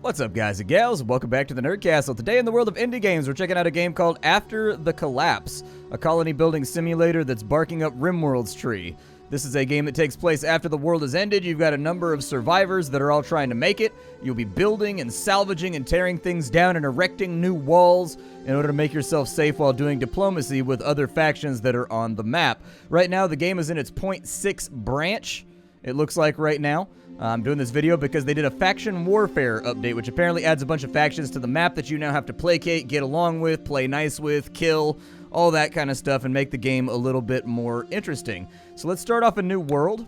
What's up, guys and gals? Welcome back to the Nerd Castle. Today in the world of indie games, we're checking out a game called After the Collapse, a colony building simulator that's barking up RimWorld's tree. This is a game that takes place after the world has ended. You've got a number of survivors that are all trying to make it. You'll be building and salvaging and tearing things down and erecting new walls in order to make yourself safe while doing diplomacy with other factions that are on the map. Right now, the game is in its 0.6 branch, it looks like right now. I'm doing this video because they did a faction warfare update, which apparently adds a bunch of factions to the map that you now have to placate, get along with, play nice with, kill, all that kind of stuff, and make the game a little bit more interesting. So let's start off a new world.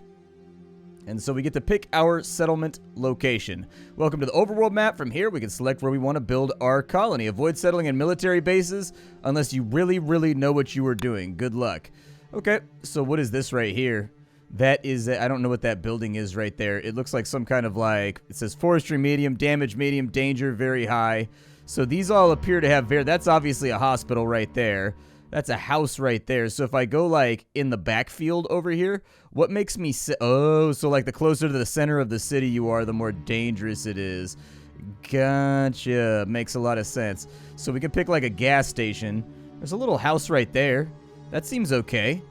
And so we get to pick our settlement location. Welcome to the overworld map. From here, we can select where we want to build our colony. Avoid settling in military bases unless you really know what you are doing. Good luck. Okay, so what is this right here? That is, I don't know what that building is right there. It looks like some kind of like, it says forestry medium, damage medium, danger very high. So these all appear to have that's obviously a hospital right there. That's a house right there. So if I go like in the backfield over here, what makes me oh, so like the closer to the center of the city you are, the more dangerous it is. Gotcha. Makes a lot of sense. So we can pick like a gas station. There's a little house right there. That seems okay.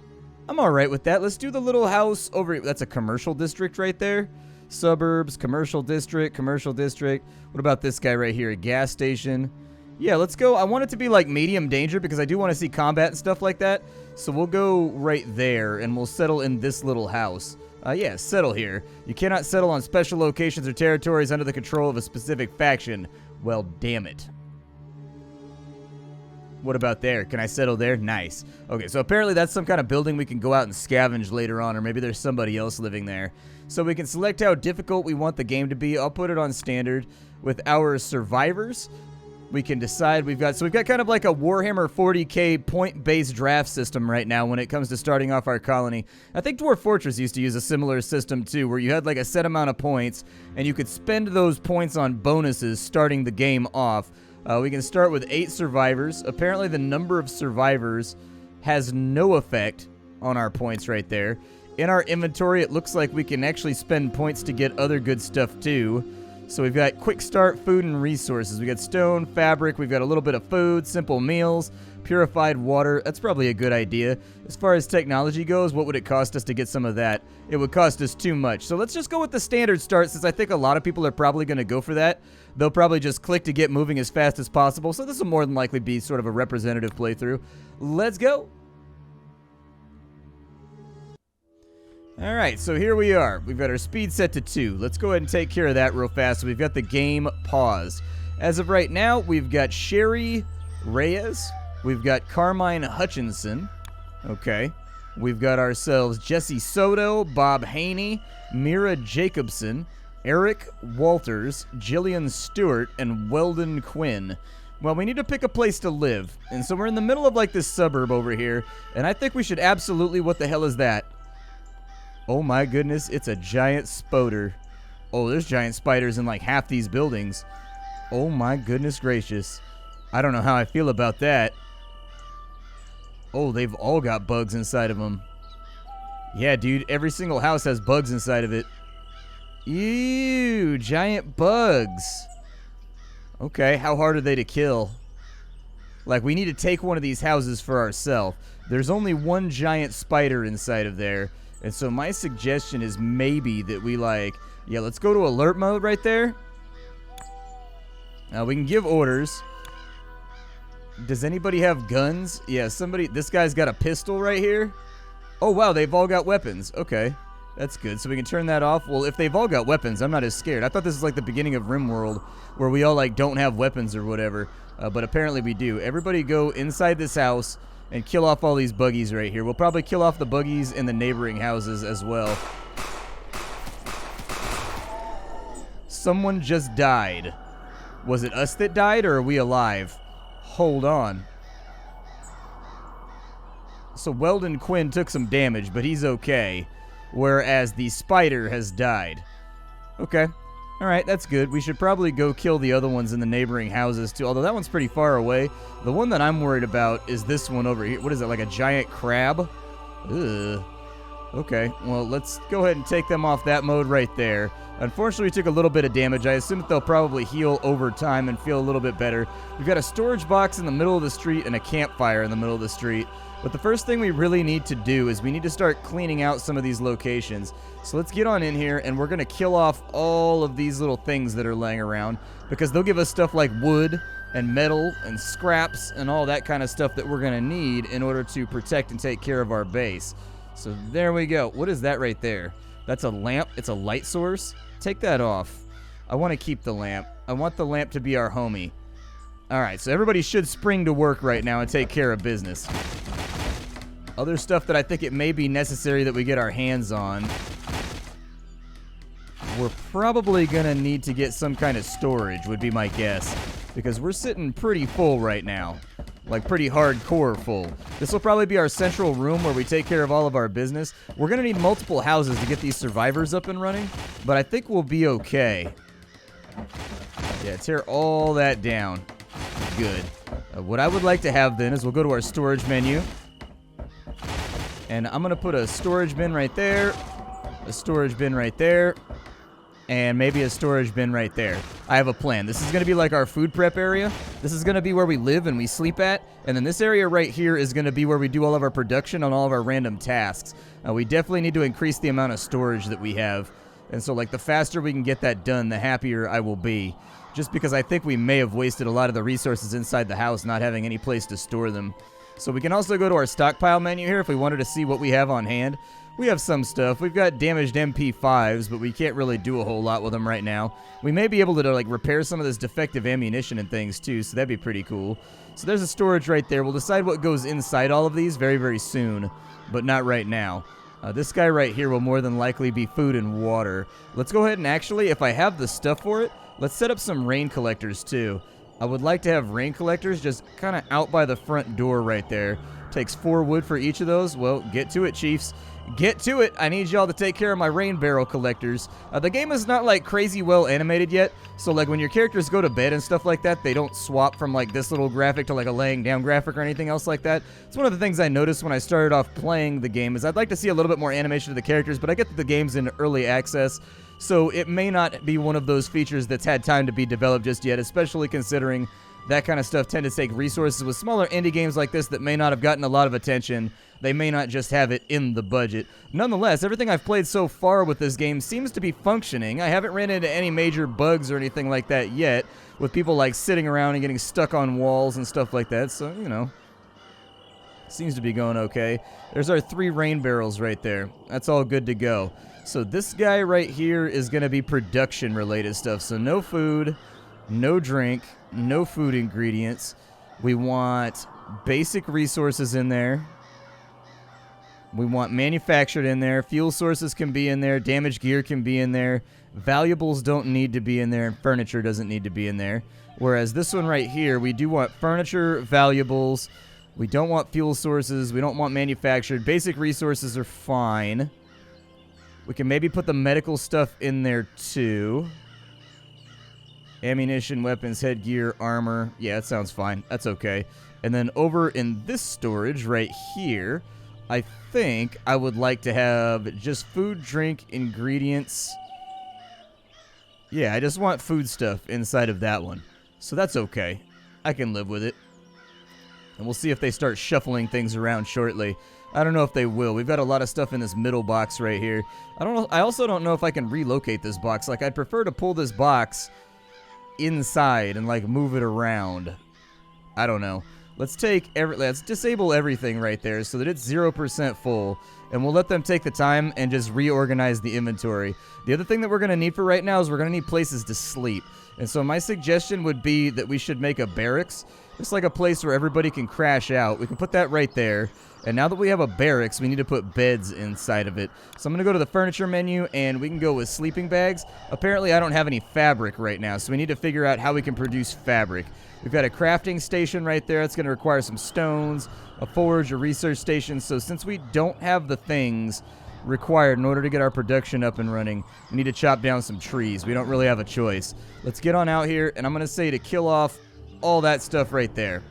I'm alright with that. Let's do the little house over. That's a commercial district right there. Suburbs, commercial district, commercial district. What about this guy right here? A gas station. Yeah, let's go. I want it to be like medium danger because I do want to see combat and stuff like that. So we'll go right there and we'll settle in this little house. Yeah, settle here. You cannot settle on special locations or territories under the control of a specific faction. Well, damn it. What about there? Can I settle there? Nice. Okay, so apparently that's some kind of building we can go out and scavenge later on, or maybe there's somebody else living there. So we can select how difficult we want the game to be. I'll put it on standard. With our survivors, we can decide we've got kind of like a Warhammer 40k point-based draft system right now when it comes to starting off our colony. I think Dwarf Fortress used to use a similar system too, where you had like a set amount of points, and you could spend those points on bonuses starting the game off. We can start with 8 survivors. Apparently the number of survivors has no effect on our points right there. In our inventory, it looks like we can actually spend points to get other good stuff too. So we've got quick start, food, and resources. We got stone, fabric, we've got a little bit of food, simple meals, purified water. That's probably a good idea. As far as technology goes, what would it cost us to get some of that? It would cost us too much. So let's just go with the standard start, since I think a lot of people are probably going to go for that. They'll probably just click to get moving as fast as possible. So this will more than likely be sort of a representative playthrough. Let's go. Alright, so here we are. We've got our speed set to 2. Let's go ahead and take care of that real fast. So we've got the game paused. As of right now, we've got Sherry Reyes. We've got Carmine Hutchinson. Okay. We've got ourselves Jesse Soto, Bob Haney, Mira Jacobson, Eric Walters, Jillian Stewart, and Weldon Quinn. Well, we need to pick a place to live. And so we're in the middle of like this suburb over here. And I think we should absolutely... What the hell is that? Oh my goodness, it's a giant spoder. Oh, there's giant spiders in like half these buildings. Oh my goodness gracious. I don't know how I feel about that. Oh, they've all got bugs inside of them. Yeah, dude, every single house has bugs inside of it. Ew, giant bugs. Okay, how hard are they to kill? Like, we need to take one of these houses for ourselves. There's only one giant spider inside of there. And so my suggestion is maybe that we yeah, let's go to alert mode right there. We can give orders. Does anybody have guns? Yeah, this guy's got a pistol right here. Oh, wow, they've all got weapons. Okay, that's good. So we can turn that off. Well, if they've all got weapons, I'm not as scared. I thought this was like the beginning of RimWorld where we all like don't have weapons or whatever. But apparently we do. Everybody go inside this house and kill off all these buggies right here. We'll probably kill off the buggies in the neighboring houses as well. Someone just died. Was it us that died, or are we alive? Hold on. So Weldon Quinn took some damage, but he's okay. Whereas the spider has died. Okay. Alright, that's good. We should probably go kill the other ones in the neighboring houses too, although that one's pretty far away. The one that I'm worried about is this one over here. What is it, like a giant crab? Ugh. Okay, well, let's go ahead and take them off that mode right there. Unfortunately, we took a little bit of damage. I assume that they'll probably heal over time and feel a little bit better. We've got a storage box in the middle of the street and a campfire in the middle of the street. But the first thing we really need to do is we need to start cleaning out some of these locations. So let's get on in here, and we're going to kill off all of these little things that are laying around, because they'll give us stuff like wood and metal and scraps and all that kind of stuff that we're going to need in order to protect and take care of our base. So there we go. What is that right there? That's a lamp. It's a light source. Take that off. I want to keep the lamp. I want the lamp to be our homie. All right, so everybody should spring to work right now and take care of business. Other stuff that I think it may be necessary that we get our hands on. We're probably going to need to get some kind of storage, would be my guess, because we're sitting pretty full right now. Like, pretty hardcore full. This will probably be our central room where we take care of all of our business. We're going to need multiple houses to get these survivors up and running, but I think we'll be okay. Yeah, tear all that down. Good. What I would like to have then is we'll go to our storage menu. And I'm going to put a storage bin right there, a storage bin right there, and maybe a storage bin right there. I have a plan. This is going to be like our food prep area. This is going to be where we live and we sleep at. And then this area right here is going to be where we do all of our production on all of our random tasks. We definitely need to increase the amount of storage that we have. And so, like, the faster we can get that done, the happier I will be. Just because I think we may have wasted a lot of the resources inside the house not having any place to store them. So we can also go to our stockpile menu here if we wanted to see what we have on hand. We have some stuff. We've got damaged MP5s, but we can't really do a whole lot with them right now. We may be able to like repair some of this defective ammunition and things too, so that'd be pretty cool. So there's a storage right there. We'll decide what goes inside all of these very, very soon, but not right now. This guy right here will more than likely be food and water. Let's go ahead and actually, if I have the stuff for it, let's set up some rain collectors too. I would like to have rain collectors just kind of out by the front door right there. Takes 4 wood for each of those. Well, get to it, Chiefs. Get to it. I need y'all to take care of my rain barrel collectors. The game is not like crazy well animated yet, so like when your characters go to bed and stuff like that, they don't swap from like this little graphic to like a laying down graphic or anything else like that. It's one of the things I noticed when I started off playing the game is I'd like to see a little bit more animation of the characters, but I get that the game's in early access, so it may not be one of those features that's had time to be developed just yet, especially considering that kind of stuff tend to take resources. With smaller indie games like this that may not have gotten a lot of attention, they may not just have it in the budget. Nonetheless, everything I've played so far with this game seems to be functioning. I haven't ran into any major bugs or anything like that yet, with people like sitting around and getting stuck on walls and stuff like that, so, you know, seems to be going okay. There's our 3 rain barrels right there. That's all good to go. So this guy right here is going to be production-related stuff. So no food, no drink, no food ingredients. We want basic resources in there. We want manufactured in there. Fuel sources can be in there. Damaged gear can be in there. Valuables don't need to be in there. And furniture doesn't need to be in there. Whereas this one right here, we do want furniture, valuables. We don't want fuel sources. We don't want manufactured. Basic resources are fine. We can maybe put the medical stuff in there too. Ammunition, weapons, headgear, armor. Yeah, that sounds fine. That's okay. And then over in this storage right here, I think I would like to have just food, drink, ingredients. Yeah, I just want food stuff inside of that one. So that's okay. I can live with it. And we'll see if they start shuffling things around shortly. I don't know if they will. We've got a lot of stuff in this middle box right here. I don't know. I also don't know if I can relocate this box. Like, I'd prefer to pull this box inside and like move it around. I don't know. Let's disable everything right there so that it's 0% full, and we'll let them take the time and just reorganize the inventory. The other thing that we're going to need for right now is we're going to need places to sleep. And so my suggestion would be that we should make a barracks, just like a place where everybody can crash out. We can put that right there. And now that we have a barracks, we need to put beds inside of it. So I'm going to go to the furniture menu, and we can go with sleeping bags. Apparently, I don't have any fabric right now, so we need to figure out how we can produce fabric. We've got a crafting station right there. It's going to require some stones, a forge, a research station. So since we don't have the things required in order to get our production up and running, we need to chop down some trees. We don't really have a choice. Let's get on out here, and I'm going to say to kill off all that stuff right there.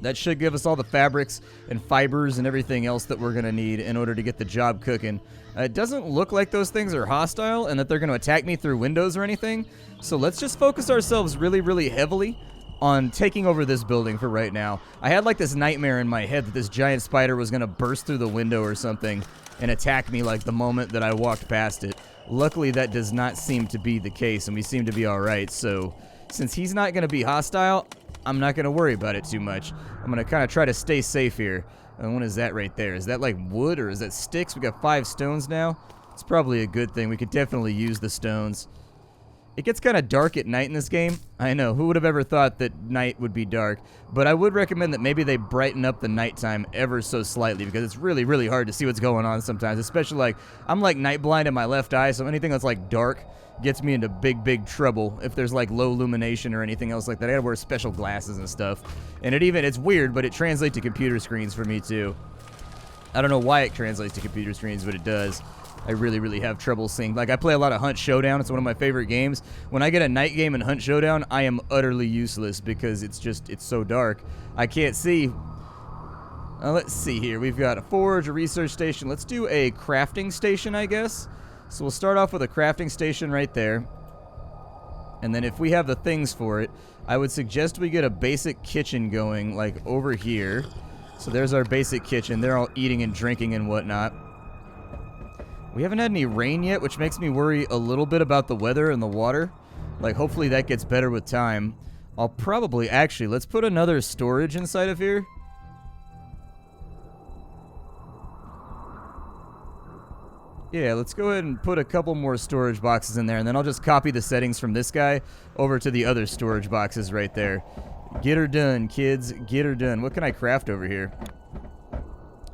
That should give us all the fabrics and fibers and everything else that we're going to need in order to get the job cooking. It doesn't look like those things are hostile and that they're going to attack me through windows or anything. So let's just focus ourselves really, really heavily on taking over this building for right now. I had like this nightmare in my head that this giant spider was going to burst through the window or something and attack me like the moment that I walked past it. Luckily, that does not seem to be the case, and we seem to be all right. So since he's not going to be hostile, I'm not going to worry about it too much. I'm going to kind of try to stay safe here. And what is that right there? Is that like wood or is that sticks? We got 5 stones now. It's probably a good thing. We could definitely use the stones. It gets kind of dark at night in this game. I know, who would have ever thought that night would be dark? But I would recommend that maybe they brighten up the nighttime ever so slightly because it's really, really hard to see what's going on sometimes. Especially like, I'm like night blind in my left eye, so anything that's like dark gets me into big, big trouble if there's like low illumination or anything else like that. I gotta wear special glasses and stuff. And it's weird, but it translates to computer screens for me too. I don't know why it translates to computer screens, but it does. I really, really have trouble seeing. Like, I play a lot of Hunt Showdown. It's one of my favorite games. When I get a night game in Hunt Showdown, I am utterly useless because it's so dark. I can't see. Let's see here. We've got a forge, a research station. Let's do a crafting station, I guess. So we'll start off with a crafting station right there. And then if we have the things for it, I would suggest we get a basic kitchen going, like, over here. So there's our basic kitchen. They're all eating and drinking and whatnot. We haven't had any rain yet, which makes me worry a little bit about the weather and the water. Like, hopefully that gets better with time. I'll probably, actually, let's put another storage inside of here. Yeah, let's go ahead and put a couple more storage boxes in there, and then I'll just copy the settings from this guy over to the other storage boxes right there. Get her done, kids. Get her done. What can I craft over here?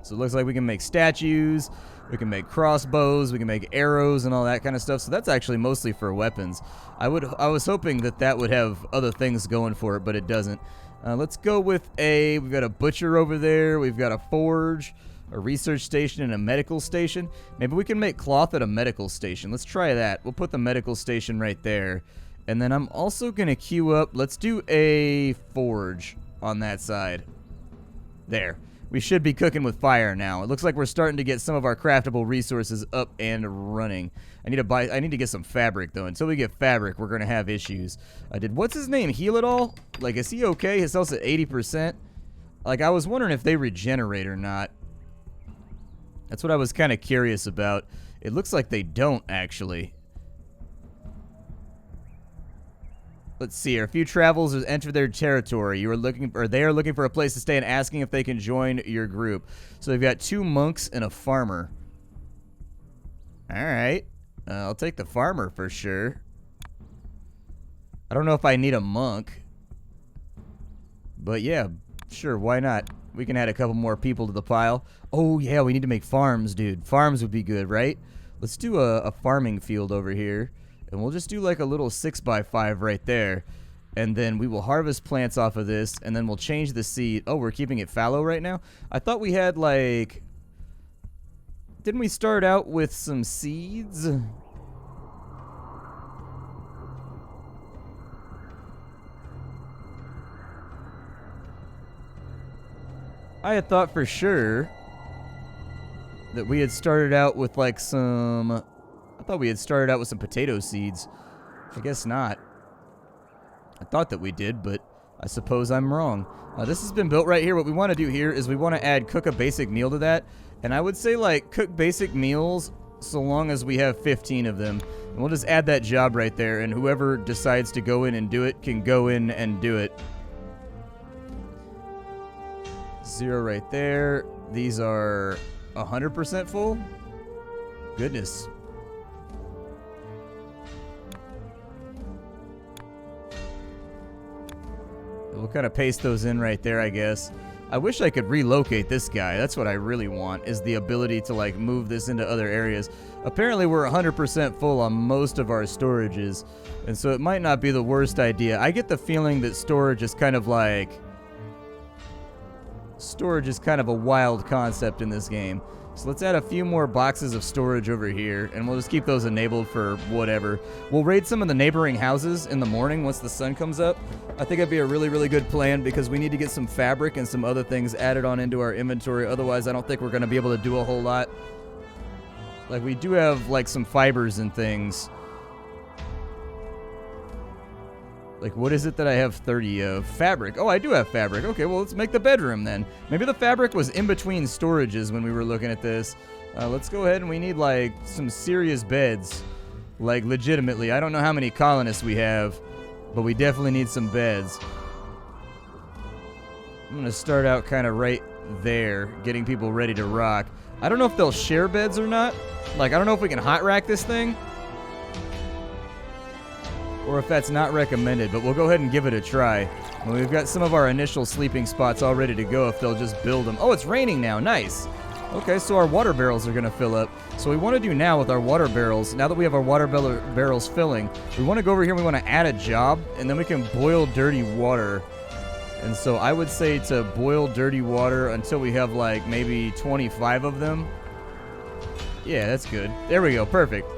So it looks like we can make statues. We can make crossbows, we can make arrows and all that kind of stuff. So that's actually mostly for weapons. I was hoping that would have other things going for it, but it doesn't. Let's go with we've got a butcher over there, we've got a forge, a research station, and a medical station. Maybe we can make cloth at a medical station. Let's try that. We'll put the medical station right there. And then I'm also going to queue up, let's do a forge on that side. There. We should be cooking with fire now. It looks like we're starting to get some of our craftable resources up and running. I need to get some fabric though. Until we get fabric, we're gonna have issues. Did what's his name heal at all? Like, is he okay? His health's at 80%. Like, I was wondering if they regenerate or not. That's what I was kind of curious about. It looks like they don't actually. Let's see here. A few travelers enter their territory. They are looking for a place to stay and asking if they can join your group. So we've got 2 monks and a farmer. Alright. I'll take the farmer for sure. I don't know if I need a monk. But yeah, sure, why not? We can add a couple more people to the pile. Oh yeah, we need to make farms, dude. Farms would be good, right? Let's do a farming field over here. And we'll just do like a little 6x5 right there. And then we will harvest plants off of this. And then we'll change the seed. Oh, we're keeping it fallow right now? I thought we had like... Didn't we start out with some seeds? I had thought for sure that we had started out with like some... I thought we had started out with some potato seeds. I guess not. I thought that we did, but I suppose I'm wrong. This has been built right here. What we want to do here is we want to add cook a basic meal to that. And I would say, like, cook basic meals so long as we have 15 of them. And we'll just add that job right there. And whoever decides to go in and do it can go in and do it. 0 right there. These are 100% full. Goodness. We'll kind of paste those in right there, I guess. I wish I could relocate this guy. That's what I really want, is the ability to, like, move this into other areas. Apparently, we're 100% full on most of our storages, and so it might not be the worst idea. I get the feeling that storage is kind of like... Storage is kind of a wild concept in this game. So let's add a few more boxes of storage over here, and we'll just keep those enabled for whatever. We'll raid some of the neighboring houses in the morning once the sun comes up. I think that'd be a really, really good plan because we need to get some fabric and some other things added on into our inventory. Otherwise, I don't think we're going to be able to do a whole lot. Like, we do have, like, some fibers and things. Like, what is it that I have 30 of? Fabric. Oh, I do have fabric. Okay, well, let's make the bedroom then. Maybe the fabric was in between storages when we were looking at this. Let's go ahead and we need, like, some serious beds. Like, legitimately. I don't know how many colonists we have, but we definitely need some beds. I'm going to start out kind of right there, getting people ready to rock. I don't know if they'll share beds or not. Like, I don't know if we can hot rack this thing, or if that's not recommended, but we'll go ahead and give it a try. Well, we've got some of our initial sleeping spots all ready to go if they'll just build them. Oh, it's raining now. Nice. Okay, so our water barrels are going to fill up. So what we want to do now with our water barrels, now that we have our water barrels filling, we want to go over here and we want to add a job, and then we can boil dirty water. And so I would say to boil dirty water until we have like maybe 25 of them. Yeah, that's good. There we go. Perfect.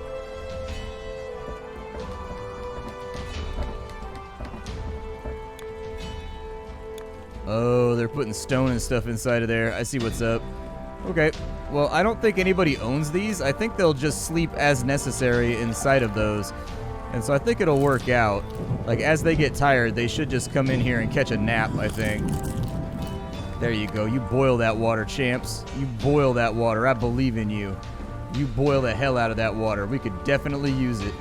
Oh, they're putting stone and stuff inside of there. I see what's up. Okay. Well, I don't think anybody owns these. I think they'll just sleep as necessary inside of those. And so I think it'll work out. Like, as they get tired, they should just come in here and catch a nap, I think. There you go. You boil that water, champs. You boil that water. I believe in you. You boil the hell out of that water. We could definitely use it.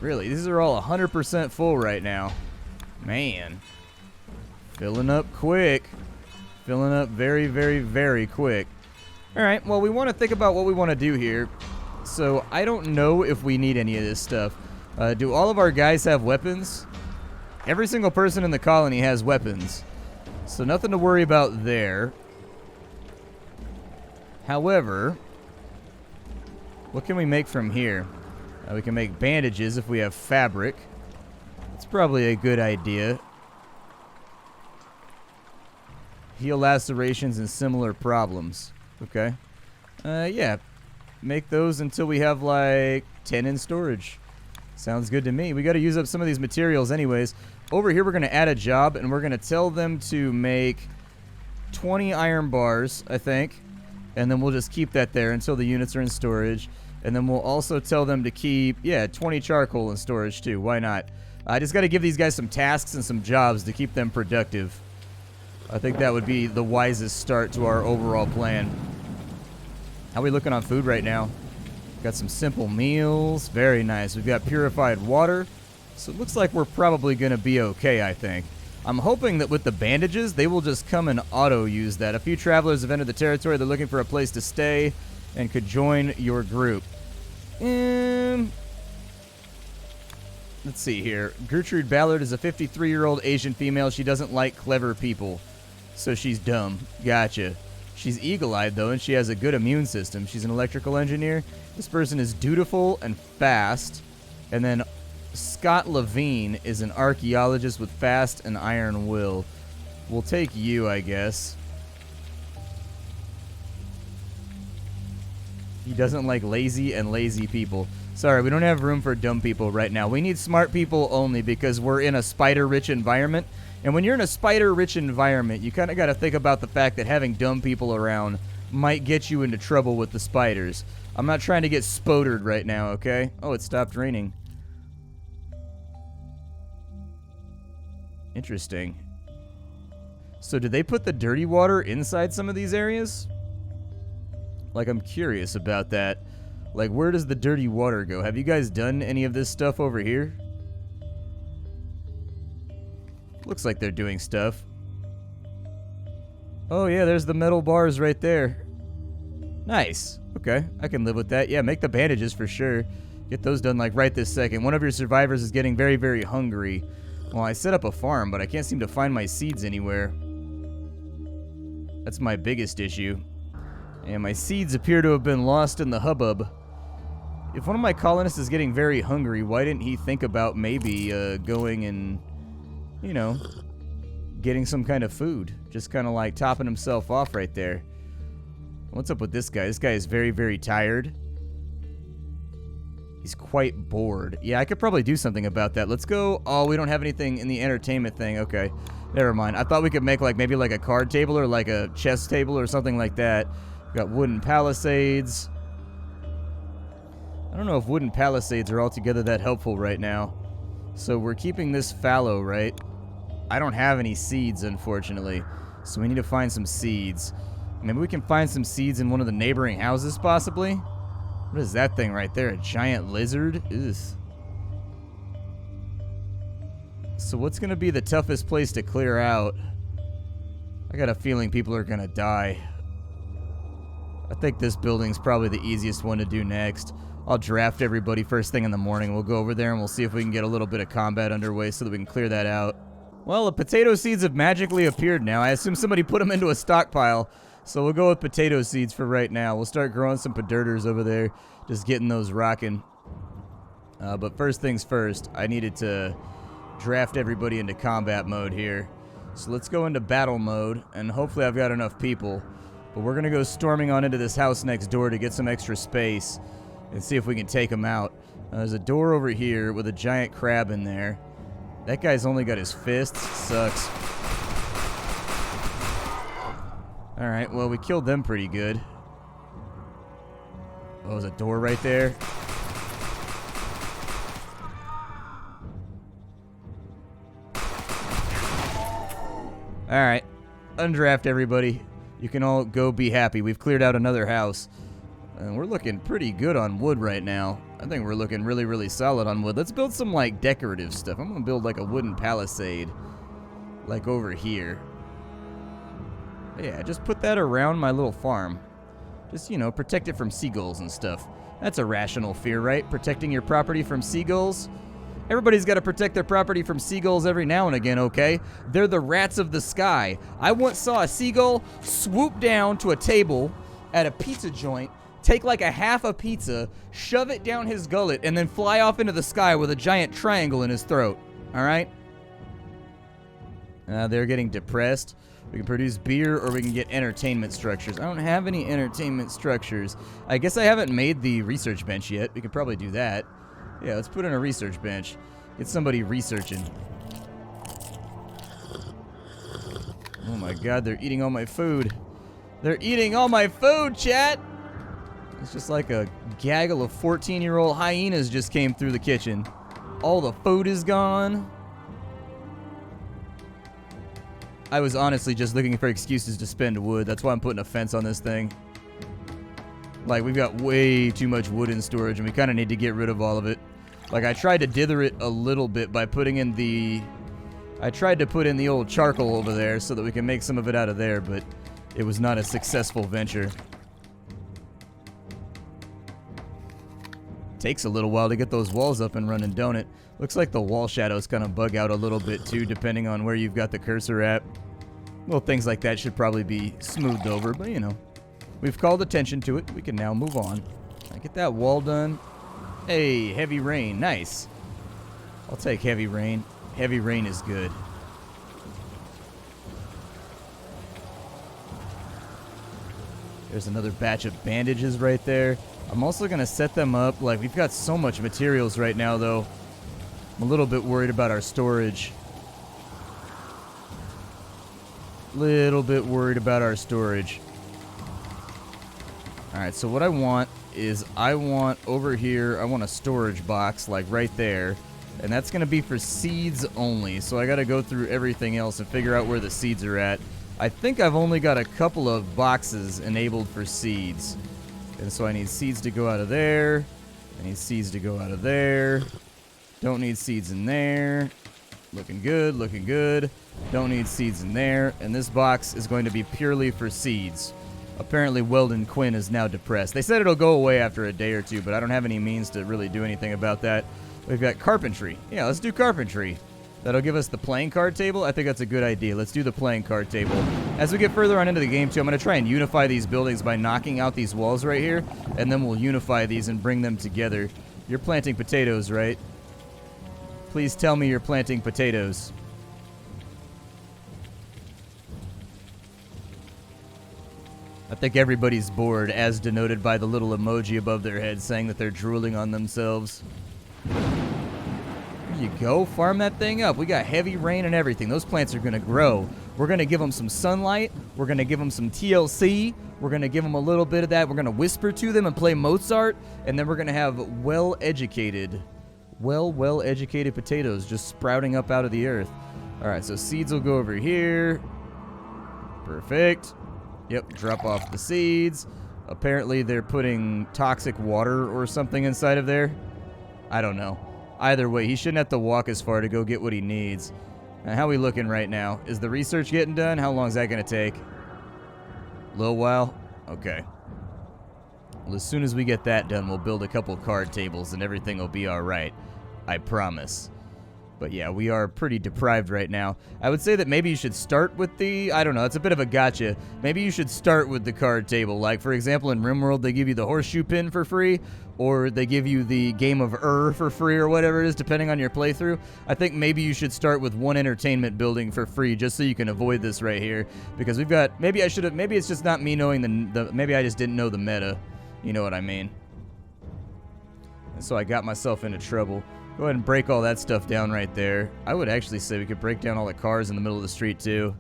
Really, these are all 100% full right now. Man. Filling up quick. Filling up very, very, very quick. Alright, well, we want to think about what we want to do here. So, I don't know if we need any of this stuff. Do all of our guys have weapons? Every single person in the colony has weapons. So, nothing to worry about there. However, what can we make from here? We can make bandages if we have fabric. That's probably a good idea. Heal lacerations and similar problems. Okay. Yeah. Make those until we have like 10 in storage. Sounds good to me. We got to use up some of these materials anyways. Over here we're going to add a job and we're going to tell them to make 20 iron bars, I think. And then we'll just keep that there until the units are in storage. And then we'll also tell them to keep, 20 charcoal in storage too. Why not? I just got to give these guys some tasks and some jobs to keep them productive. I think that would be the wisest start to our overall plan. How are we looking on food right now? Got some simple meals. Very nice. We've got purified water. So it looks like we're probably going to be okay, I think. I'm hoping that with the bandages, they will just come and auto-use that. A few travelers have entered the territory. They're looking for a place to stay and could join your group. Let's see here. Gertrude Ballard is a 53-year-old Asian female. She doesn't like clever people, so she's dumb. Gotcha. She's eagle-eyed, though, and she has a good immune system. She's an electrical engineer. This person is dutiful and fast. And then Scott Levine is an archaeologist with fast and iron will. We'll take you, I guess. He doesn't like lazy and lazy people. Sorry, we don't have room for dumb people right now. We need smart people only because we're in a spider-rich environment. And when you're in a spider-rich environment, you kind of got to think about the fact that having dumb people around might get you into trouble with the spiders. I'm not trying to get spodered right now, okay? Oh, it stopped raining. Interesting. So did they put the dirty water inside some of these areas? Like, I'm curious about that. Like, where does the dirty water go? Have you guys done any of this stuff over here? Looks like they're doing stuff. Oh, yeah, there's the metal bars right there. Nice. Okay, I can live with that. Yeah, make the bandages for sure. Get those done, like, right this second. One of your survivors is getting very, very hungry. Well, I set up a farm, but I can't seem to find my seeds anywhere. That's my biggest issue. And my seeds appear to have been lost in the hubbub. If one of my colonists is getting very hungry, why didn't he think about maybe going and, you know, getting some kind of food. Just kind of like topping himself off right there. What's up with this guy? This guy is very, very tired. He's quite bored. Yeah, I could probably do something about that. Let's go. Oh, we don't have anything in the entertainment thing. Okay. Never mind. I thought we could make like maybe like a card table or like a chess table or something like that. We've got wooden palisades. I don't know if wooden palisades are altogether that helpful right now. So we're keeping this fallow, right? I don't have any seeds, unfortunately. So we need to find some seeds. Maybe we can find some seeds in one of the neighboring houses, possibly? What is that thing right there? A giant lizard? Ugh. So what's going to be the toughest place to clear out? I got a feeling people are going to die. I think this building's probably the easiest one to do next. I'll draft everybody first thing in the morning. We'll go over there and we'll see if we can get a little bit of combat underway so that we can clear that out. Well, the potato seeds have magically appeared now. I assume somebody put them into a stockpile. So we'll go with potato seeds for right now. We'll start growing some podirters over there. Just getting those rocking. But first things first, I needed to draft everybody into combat mode here. So let's go into battle mode, and hopefully I've got enough people. But we're going to go storming on into this house next door to get some extra space and see if we can take them out. There's a door over here with a giant crab in there. That guy's only got his fists. Sucks. Alright, well, we killed them pretty good. Oh, there's a door right there. Alright, undraft everybody. You can all go be happy. We've cleared out another house. And we're looking pretty good on wood right now. I think we're looking really, really solid on wood. Let's build some, like, decorative stuff. I'm going to build, like, a wooden palisade. Like, over here. Yeah, just put that around my little farm. Just, you know, protect it from seagulls and stuff. That's a rational fear, right? Protecting your property from seagulls? Everybody's got to protect their property from seagulls every now and again, okay? They're the rats of the sky. I once saw a seagull swoop down to a table at a pizza joint, take like a half a pizza, shove it down his gullet, and then fly off into the sky with a giant triangle in his throat. All right? They're getting depressed. We can produce beer or we can get entertainment structures. I don't have any entertainment structures. I guess I haven't made the research bench yet. We could probably do that. Yeah, let's put in a research bench. Get somebody researching. Oh my god, they're eating all my food. They're eating all my food, chat! It's just like a gaggle of 14-year-old hyenas just came through the kitchen. All the food is gone. I was honestly just looking for excuses to spend wood. That's why I'm putting a fence on this thing. Like, we've got way too much wood in storage, and we kind of need to get rid of all of it. Like, I tried to dither it a little bit by putting in the... I tried to put in the old charcoal over there so that we can make some of it out of there, but it was not a successful venture. Takes a little while to get those walls up and running, don't it? Looks like the wall shadows kind of bug out a little bit, too, depending on where you've got the cursor at. Well, things like that should probably be smoothed over, but, you know. We've called attention to it. We can now move on. Get that wall done. Hey, heavy rain. Nice. I'll take heavy rain. Heavy rain is good. There's another batch of bandages right there. I'm also going to set them up. Like, we've got so much materials right now, though. I'm a little bit worried about our storage. Little bit worried about our storage. Alright, so what I want is I want over here, I want a storage box, like right there. And that's going to be for seeds only. So I got to go through everything else and figure out where the seeds are at. I think I've only got a couple of boxes enabled for seeds. And so I need seeds to go out of there. I need seeds to go out of there. Don't need seeds in there. Looking good, looking good. Don't need seeds in there. And this box is going to be purely for seeds. Apparently Weldon Quinn is now depressed. They said it'll go away after a day or two, but I don't have any means to really do anything about that. We've got carpentry. Yeah, let's do carpentry. That'll give us the playing card table. I think that's a good idea. Let's do the playing card table. As we get further on into the game, too, I'm going to try and unify these buildings by knocking out these walls right here, and then we'll unify these and bring them together. You're planting potatoes, right? Please tell me you're planting potatoes. I think everybody's bored, as denoted by the little emoji above their head saying that they're drooling on themselves. There you go. Farm that thing up. We got heavy rain and everything. Those plants are going to grow. We're going to give them some sunlight. We're going to give them some TLC. We're going to give them a little bit of that. We're going to whisper to them and play Mozart. And then we're going to have well-educated potatoes just sprouting up out of the earth. All right, so seeds will go over here. Perfect. Yep, drop off the seeds. Apparently they're putting toxic water or something inside of there. I don't know. Either way, he shouldn't have to walk as far to go get what he needs. Now, how are we looking right now? Is the research getting done? How long is that going to take? A little while? Okay. Well, as soon as we get that done, we'll build a couple card tables and everything will be all right. I promise. But yeah, we are pretty deprived right now. I would say that maybe you should start with the, I don't know, it's a bit of a gotcha. Maybe you should start with the card table. Like, for example, in RimWorld, they give you the horseshoe pin for free, or they give you the game of for free, or whatever it is, depending on your playthrough. I think maybe you should start with one entertainment building for free, just so you can avoid this right here. Because we've got, maybe it's just not me knowing maybe I just didn't know the meta. You know what I mean? And so I got myself into trouble. Go ahead and break all that stuff down right there. I would actually say we could break down all the cars in the middle of the street too.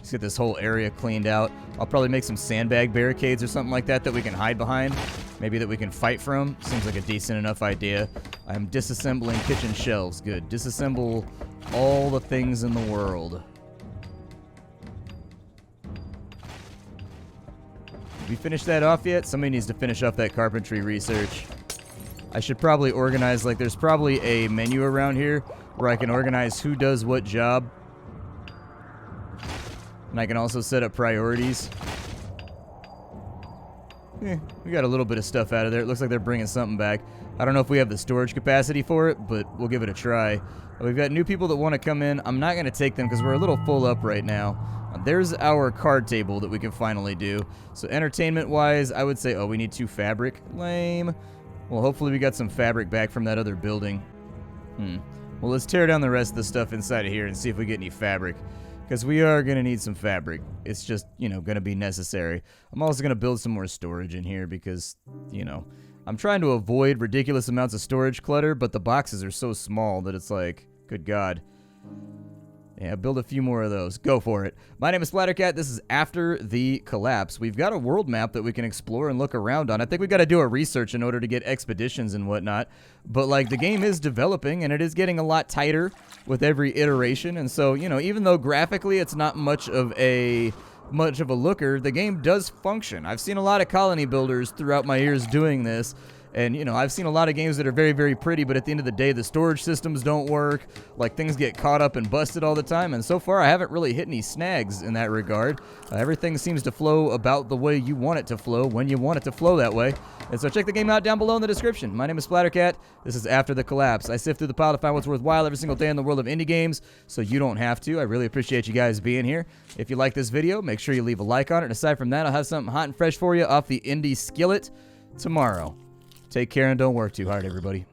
Just get this whole area cleaned out. I'll probably make some sandbag barricades or something like that that we can hide behind. Maybe that we can fight from. Seems like a decent enough idea. I'm disassembling kitchen shelves. Good. Disassemble all the things in the world. Have we finished that off yet? Somebody needs to finish off that carpentry research. I should probably organize, like, there's probably a menu around here where I can organize who does what job. And I can also set up priorities. We got a little bit of stuff out of there. It looks like they're bringing something back. I don't know if we have the storage capacity for it, but we'll give it a try. We've got new people that want to come in. I'm not going to take them because we're a little full up right now. There's our card table that we can finally do. So entertainment-wise, I would say, oh, we need 2 fabric. Lame. Well, hopefully we got some fabric back from that other building. Well, let's tear down the rest of the stuff inside of here and see if we get any fabric. Because we are going to need some fabric. It's just, you know, going to be necessary. I'm also going to build some more storage in here because, you know, I'm trying to avoid ridiculous amounts of storage clutter, but the boxes are so small that it's like, good God. Yeah, build a few more of those. Go for it. My name is Splattercat. This is After the Collapse. We've got a world map that we can explore and look around on. I think we've got to do a research in order to get expeditions and whatnot. But, like, the game is developing, and it is getting a lot tighter with every iteration. And so, you know, even though graphically it's not much of a looker, the game does function. I've seen a lot of colony builders throughout my years doing this. And, you know, I've seen a lot of games that are very, very pretty, but at the end of the day, the storage systems don't work. Like, things get caught up and busted all the time. And so far, I haven't really hit any snags in that regard. Everything seems to flow about the way you want it to flow, when you want it to flow that way. And so check the game out down below in the description. My name is Splattercat. This is After the Collapse. I sift through the pile to find what's worthwhile every single day in the world of indie games, so you don't have to. I really appreciate you guys being here. If you like this video, make sure you leave a like on it. And aside from that, I'll have something hot and fresh for you off the indie skillet tomorrow. Take care and don't work too hard, everybody.